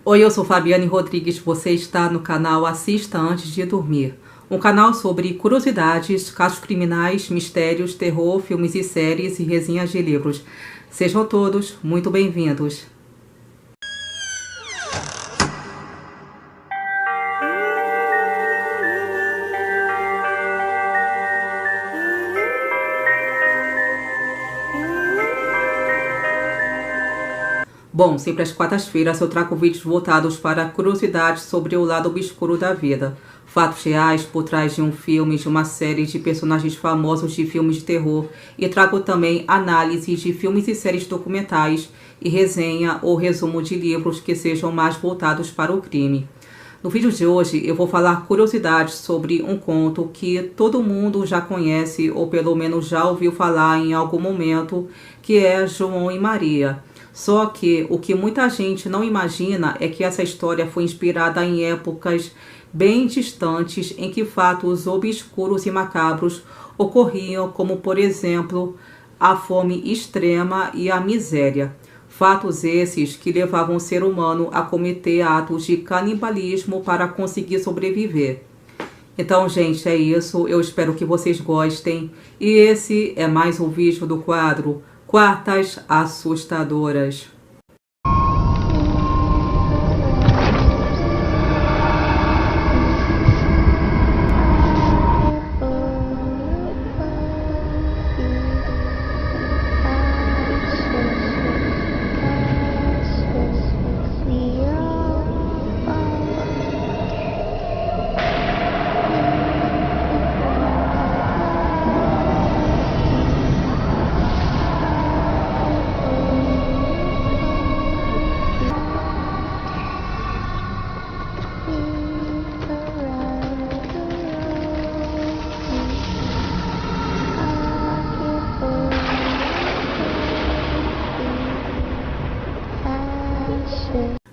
Oi, eu sou Fabiane Rodrigues, você está no canal Assista Antes de Dormir, um canal sobre curiosidades, casos criminais, mistérios, terror, filmes e séries e resenhas de livros. Sejam todos muito bem-vindos. Bom, sempre às quartas-feiras eu trago vídeos voltados para curiosidades sobre o lado obscuro da vida, fatos reais por trás de um filme, de uma série de personagens famosos de filmes de terror, e trago também análises de filmes e séries documentais e resenha ou resumo de livros que sejam mais voltados para o crime. No vídeo de hoje eu vou falar curiosidades sobre um conto que todo mundo já conhece ou pelo menos já ouviu falar em algum momento, que é João e Maria. Só que o que muita gente não imagina é que essa história foi inspirada em épocas bem distantes em que fatos obscuros e macabros ocorriam, como por exemplo a fome extrema e a miséria. Fatos esses que levavam o ser humano a cometer atos de canibalismo para conseguir sobreviver. Então, gente, é isso. Eu espero que vocês gostem. E esse é mais um vídeo do quadro Quartas Assustadoras.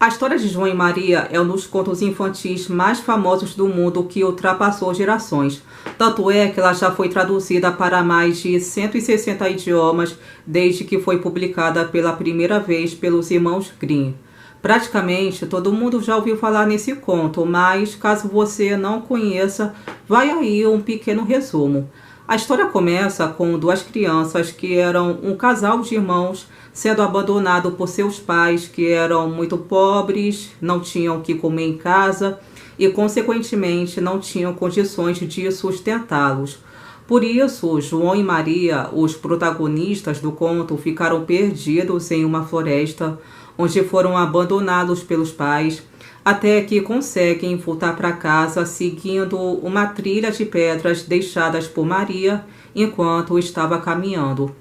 A história de João e Maria é um dos contos infantis mais famosos do mundo que ultrapassou gerações. Tanto é que ela já foi traduzida para mais de 160 idiomas desde que foi publicada pela primeira vez pelos irmãos Grimm. Praticamente todo mundo já ouviu falar nesse conto, mas caso você não conheça, vai aí um pequeno resumo. A história começa com duas crianças que eram um casal de irmãos sendo abandonado por seus pais, que eram muito pobres, não tinham o que comer em casa e, consequentemente, não tinham condições de sustentá-los. Por isso, João e Maria, os protagonistas do conto, ficaram perdidos em uma floresta, onde foram abandonados pelos pais, até que conseguem voltar para casa seguindo uma trilha de pedras deixadas por Maria enquanto estava caminhando.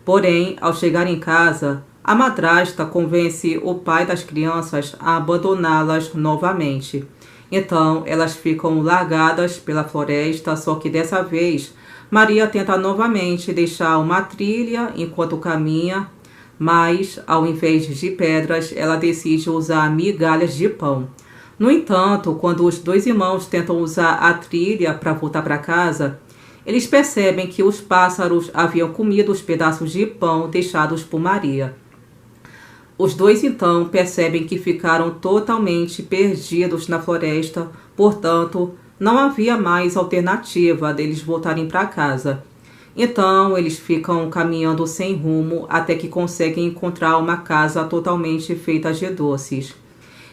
Porém, ao chegar em casa, a madrasta convence o pai das crianças a abandoná-las novamente. Então, elas ficam largadas pela floresta, só que dessa vez, Maria tenta novamente deixar uma trilha enquanto caminha, mas, ao invés de pedras, ela decide usar migalhas de pão. No entanto, quando os dois irmãos tentam usar a trilha para voltar para casa, eles percebem que os pássaros haviam comido os pedaços de pão deixados por Maria. Os dois então percebem que ficaram totalmente perdidos na floresta, portanto, não havia mais alternativa deles voltarem para casa. Então, eles ficam caminhando sem rumo até que conseguem encontrar uma casa totalmente feita de doces.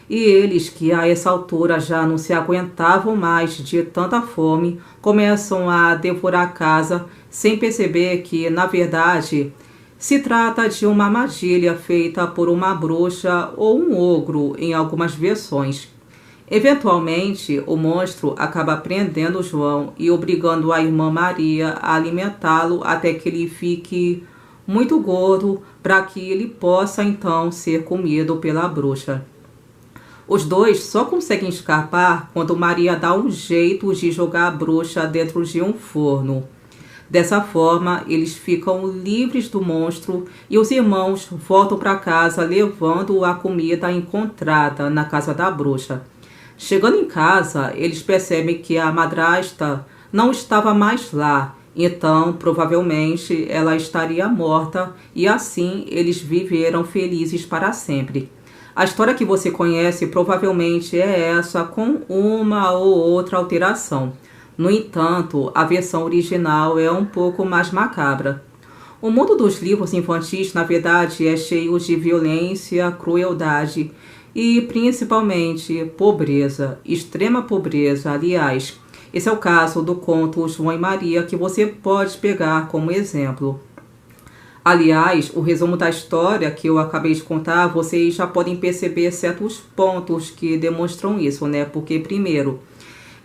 E eles, que a essa altura já não se aguentavam mais de tanta fome, começam a devorar a casa sem perceber que, na verdade, se trata de uma armadilha feita por uma bruxa ou um ogro em algumas versões. Eventualmente, o monstro acaba prendendo João e obrigando a irmã Maria a alimentá-lo até que ele fique muito gordo para que ele possa então ser comido pela bruxa. Os dois só conseguem escapar quando Maria dá um jeito de jogar a bruxa dentro de um forno. Dessa forma, eles ficam livres do monstro e os irmãos voltam para casa levando a comida encontrada na casa da bruxa. Chegando em casa, eles percebem que a madrasta não estava mais lá, então provavelmente ela estaria morta e assim eles viveram felizes para sempre. A história que você conhece provavelmente é essa, com uma ou outra alteração. No entanto, a versão original é um pouco mais macabra. O mundo dos livros infantis, na verdade, é cheio de violência, crueldade e, principalmente, pobreza, extrema pobreza. Aliás, esse é o caso do conto João e Maria, que você pode pegar como exemplo. Aliás, o resumo da história que eu acabei de contar, vocês já podem perceber certos pontos que demonstram isso, né? Porque, primeiro,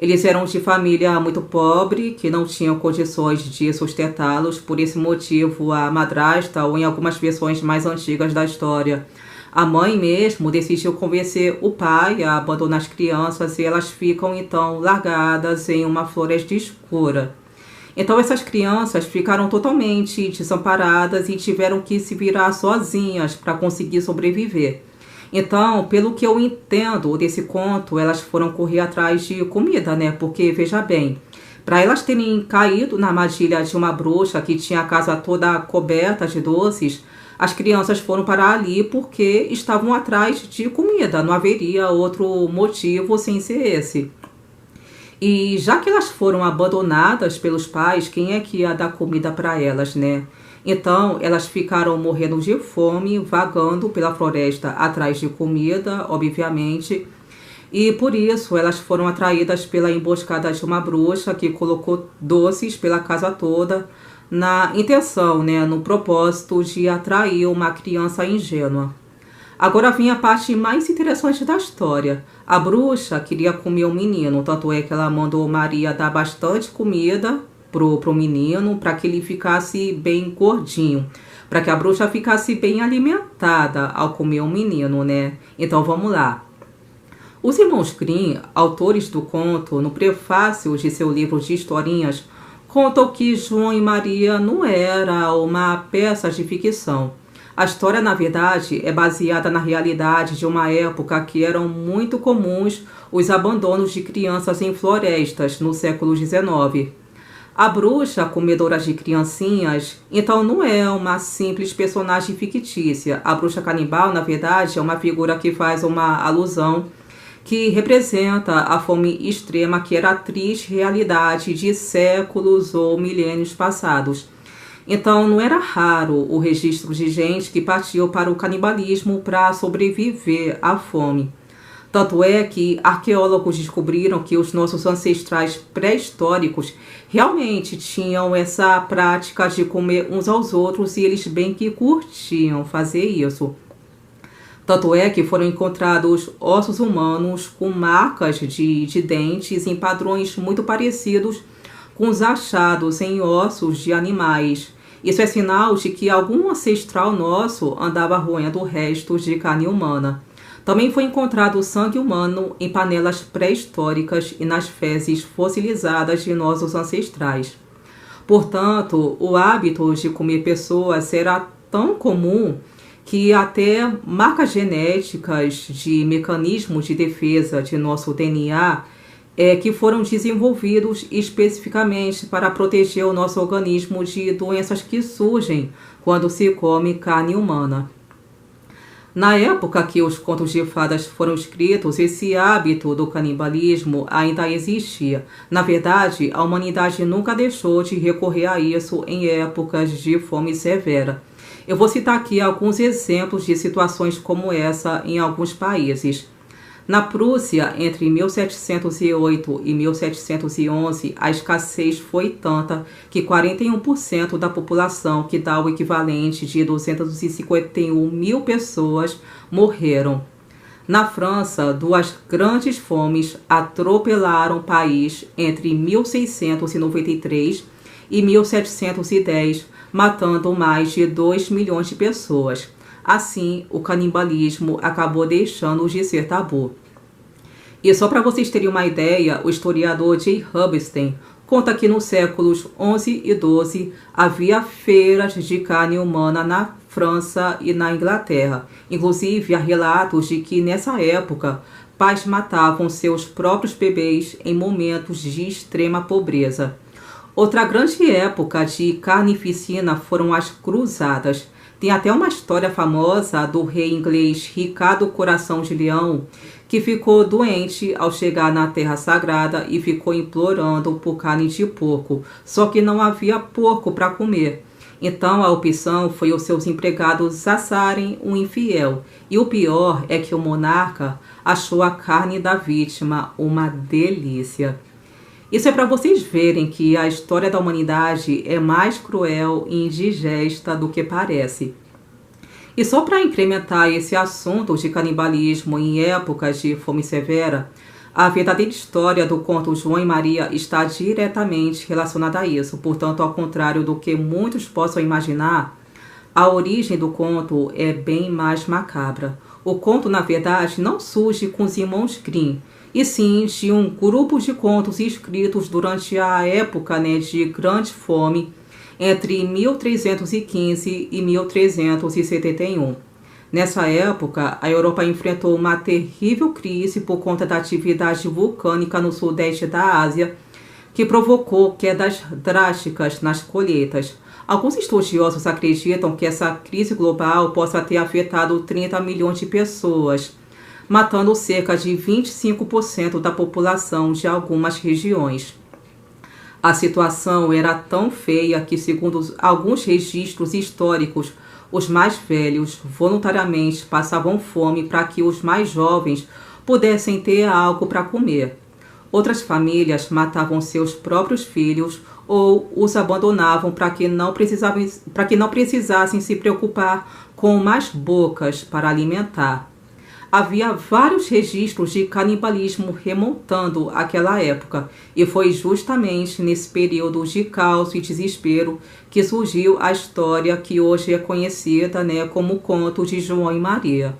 eles eram de família muito pobre, que não tinham condições de sustentá-los. Por esse motivo, a madrasta, ou em algumas versões mais antigas da história, a mãe mesmo decidiu convencer o pai a abandonar as crianças e elas ficam, então, largadas em uma floresta escura. Então essas crianças ficaram totalmente desamparadas e tiveram que se virar sozinhas para conseguir sobreviver. Então, pelo que eu entendo desse conto, elas foram correr atrás de comida, né? Porque, veja bem, para elas terem caído na armadilha de uma bruxa que tinha a casa toda coberta de doces, as crianças foram parar ali porque estavam atrás de comida. Não haveria outro motivo sem ser esse. E já que elas foram abandonadas pelos pais, quem é que ia dar comida para elas, né? Então, elas ficaram morrendo de fome, vagando pela floresta atrás de comida, obviamente. E por isso, elas foram atraídas pela emboscada de uma bruxa que colocou doces pela casa toda, na intenção, né, no propósito de atrair uma criança ingênua. Agora vem a parte mais interessante da história. A bruxa queria comer o menino, tanto é que ela mandou Maria dar bastante comida pro menino, para que ele ficasse bem gordinho, para que a bruxa ficasse bem alimentada ao comer o menino, né? Então vamos lá. Os irmãos Grimm, autores do conto, no prefácio de seu livro de historinhas, contam que João e Maria não era uma peça de ficção. A história, na verdade, é baseada na realidade de uma época que eram muito comuns os abandonos de crianças em florestas no século XIX. A bruxa, comedora de criancinhas, então não é uma simples personagem fictícia. A bruxa canibal, na verdade, é uma figura que faz uma alusão que representa a fome extrema que era a triste realidade de séculos ou milênios passados. Então, não era raro o registro de gente que partiu para o canibalismo para sobreviver à fome. Tanto é que arqueólogos descobriram que os nossos ancestrais pré-históricos realmente tinham essa prática de comer uns aos outros e eles bem que curtiam fazer isso. Tanto é que foram encontrados ossos humanos com marcas de dentes em padrões muito parecidos com os achados em ossos de animais. Isso é sinal de que algum ancestral nosso andava roendo restos de carne humana. Também foi encontrado sangue humano em panelas pré-históricas e nas fezes fossilizadas de nossos ancestrais. Portanto, o hábito de comer pessoas era tão comum que até marcas genéticas de mecanismos de defesa de nosso DNA que foram desenvolvidos especificamente para proteger o nosso organismo de doenças que surgem quando se come carne humana. Na época que os contos de fadas foram escritos, esse hábito do canibalismo ainda existia. Na verdade, a humanidade nunca deixou de recorrer a isso em épocas de fome severa. Eu vou citar aqui alguns exemplos de situações como essa em alguns países. Na Prússia, entre 1708 e 1711, a escassez foi tanta que 41% da população, que dá o equivalente de 251 mil pessoas, morreram. Na França, duas grandes fomes atropelaram o país entre 1693 e 1710, matando mais de 2 milhões de pessoas. Assim, o canibalismo acabou deixando de ser tabu. E só para vocês terem uma ideia, o historiador J. Rubinstein conta que nos séculos 11 e 12 havia feiras de carne humana na França e na Inglaterra. Inclusive, há relatos de que nessa época pais matavam seus próprios bebês em momentos de extrema pobreza. Outra grande época de carnificina foram as cruzadas. Tem até uma história famosa do rei inglês Ricardo Coração de Leão, que ficou doente ao chegar na Terra Sagrada e ficou implorando por carne de porco, só que não havia porco para comer. Então a opção foi os seus empregados assarem um infiel. E o pior é que o monarca achou a carne da vítima uma delícia. Isso é para vocês verem que a história da humanidade é mais cruel e indigesta do que parece. E só para incrementar esse assunto de canibalismo em épocas de fome severa, a verdadeira história do conto João e Maria está diretamente relacionada a isso. Portanto, ao contrário do que muitos possam imaginar, a origem do conto é bem mais macabra. O conto, na verdade, não surge com os irmãos Grimm, e sim de um grupo de contos escritos durante a época de grande fome, entre 1315 e 1371. Nessa época, a Europa enfrentou uma terrível crise por conta da atividade vulcânica no sudeste da Ásia, que provocou quedas drásticas nas colheitas. Alguns estudiosos acreditam que essa crise global possa ter afetado 30 milhões de pessoas, matando cerca de 25% da população de algumas regiões. A situação era tão feia que, segundo alguns registros históricos, os mais velhos voluntariamente passavam fome para que os mais jovens pudessem ter algo para comer. Outras famílias matavam seus próprios filhos ou os abandonavam para que não precisassem se preocupar com mais bocas para alimentar. Havia vários registros de canibalismo remontando àquela época, e foi justamente nesse período de caos e desespero que surgiu a história que hoje é conhecida como o conto de João e Maria.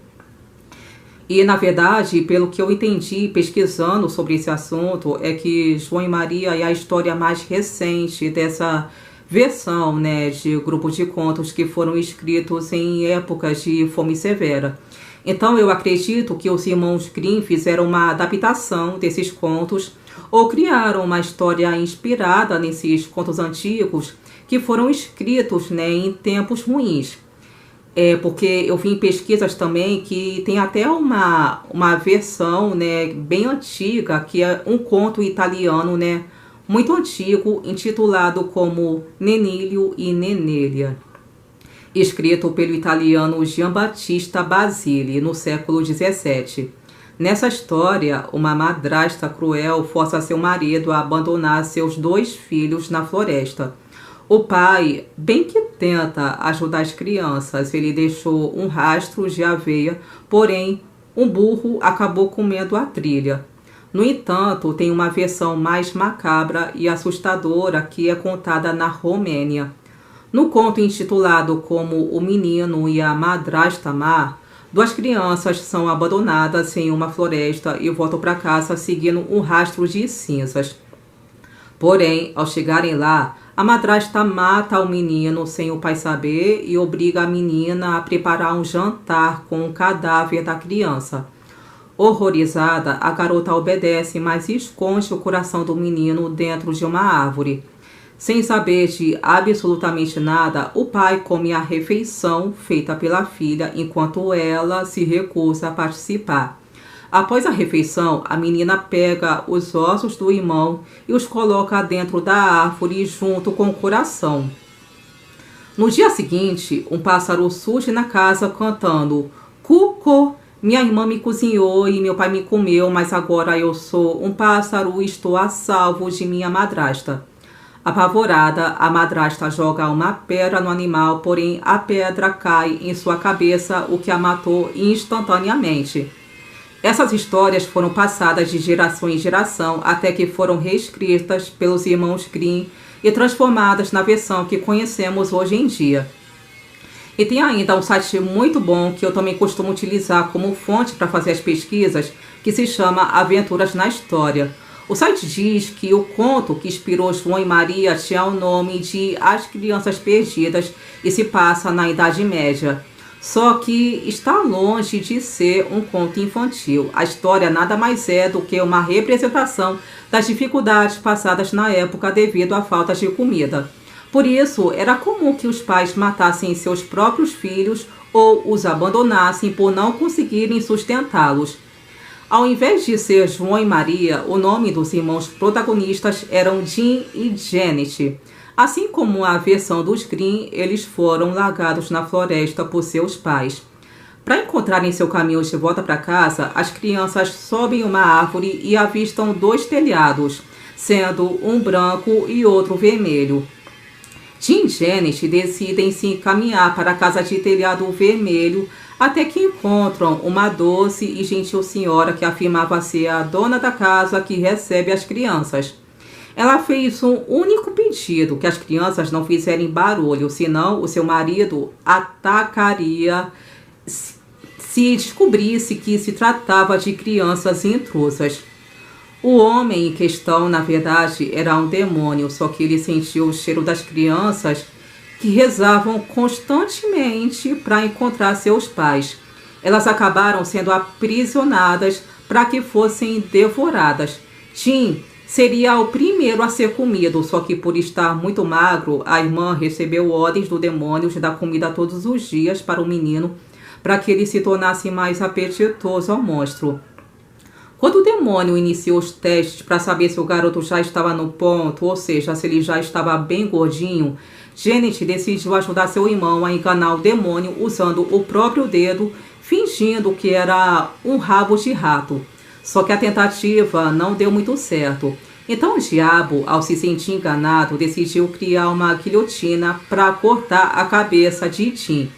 E, na verdade, pelo que eu entendi pesquisando sobre esse assunto, é que João e Maria é a história mais recente dessa versão de grupo de contos que foram escritos em épocas de fome severa. Então eu acredito que os irmãos Grimm fizeram uma adaptação desses contos ou criaram uma história inspirada nesses contos antigos que foram escritos em tempos ruins. Porque eu vi em pesquisas também que tem até uma versão bem antiga, que é um conto italiano muito antigo, intitulado como Nenilio e Nenélia, escrito pelo italiano Giambattista Basile no século XVII. Nessa história, uma madrasta cruel força seu marido a abandonar seus 2 filhos na floresta. O pai, bem que tenta ajudar as crianças, ele deixou um rastro de aveia, porém, um burro acabou comendo a trilha. No entanto, tem uma versão mais macabra e assustadora que é contada na Romênia. No conto intitulado como O Menino e a Madrasta Má, 2 crianças são abandonadas em uma floresta e voltam para casa seguindo um rastro de cinzas. Porém, ao chegarem lá, a madrasta mata o menino sem o pai saber e obriga a menina a preparar um jantar com o cadáver da criança. Horrorizada, a garota obedece, mas esconde o coração do menino dentro de uma árvore. Sem saber de absolutamente nada, o pai come a refeição feita pela filha, enquanto ela se recusa a participar. Após a refeição, a menina pega os ossos do irmão e os coloca dentro da árvore junto com o coração. No dia seguinte, um pássaro surge na casa cantando "Cuco, minha irmã me cozinhou e meu pai me comeu, mas agora eu sou um pássaro e estou a salvo de minha madrasta." Apavorada, a madrasta joga uma pedra no animal, porém a pedra cai em sua cabeça, o que a matou instantaneamente. Essas histórias foram passadas de geração em geração até que foram reescritas pelos irmãos Grimm e transformadas na versão que conhecemos hoje em dia. E tem ainda um site muito bom que eu também costumo utilizar como fonte para fazer as pesquisas, que se chama Aventuras na História. O site diz que o conto que inspirou João e Maria tinha o nome de As Crianças Perdidas e se passa na Idade Média. Só que está longe de ser um conto infantil. A história nada mais é do que uma representação das dificuldades passadas na época devido à falta de comida. Por isso, era comum que os pais matassem seus próprios filhos ou os abandonassem por não conseguirem sustentá-los. Ao invés de ser João e Maria, o nome dos irmãos protagonistas eram Jim e Janet. Assim como a versão dos Grimm, eles foram largados na floresta por seus pais. Para encontrarem seu caminho de volta para casa, as crianças sobem uma árvore e avistam dois telhados, sendo um branco e outro vermelho. Jim e Janet decidem se encaminhar para a casa de telhado vermelho até que encontram uma doce e gentil senhora que afirmava ser a dona da casa que recebe as crianças. Ela fez um único pedido, que as crianças não fizerem barulho, senão o seu marido atacaria se descobrisse que se tratava de crianças intrusas. O homem em questão, na verdade, era um demônio, só que ele sentiu o cheiro das crianças que rezavam constantemente para encontrar seus pais. Elas acabaram sendo aprisionadas para que fossem devoradas. Tim seria o primeiro a ser comido, só que por estar muito magro, a irmã recebeu ordens do demônio de dar comida todos os dias para o menino, para que ele se tornasse mais apetitoso ao monstro. Quando o demônio iniciou os testes para saber se o garoto já estava no ponto, ou seja, se ele já estava bem gordinho, Janet decidiu ajudar seu irmão a enganar o demônio usando o próprio dedo, fingindo que era um rabo de rato. Só que a tentativa não deu muito certo. Então o diabo, ao se sentir enganado, decidiu criar uma guilhotina para cortar a cabeça de Tim.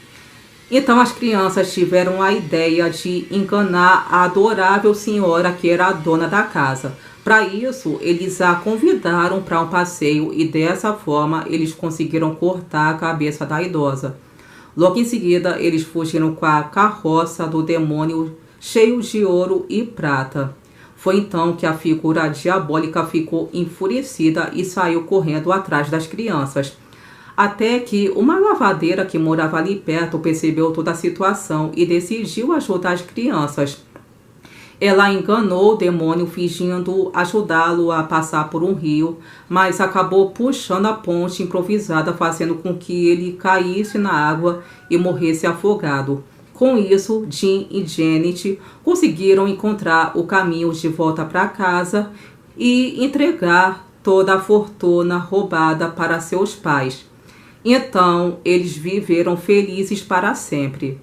Então as crianças tiveram a ideia de enganar a adorável senhora que era a dona da casa. Para isso, eles a convidaram para um passeio e dessa forma eles conseguiram cortar a cabeça da idosa. Logo em seguida, eles fugiram com a carroça do demônio cheio de ouro e prata. Foi então que a figura diabólica ficou enfurecida e saiu correndo atrás das crianças. Até que uma lavadeira que morava ali perto percebeu toda a situação e decidiu ajudar as crianças. Ela enganou o demônio fingindo ajudá-lo a passar por um rio, mas acabou puxando a ponte improvisada, fazendo com que ele caísse na água e morresse afogado. Com isso, Jim e Janet conseguiram encontrar o caminho de volta para casa e entregar toda a fortuna roubada para seus pais. Então, eles viveram felizes para sempre.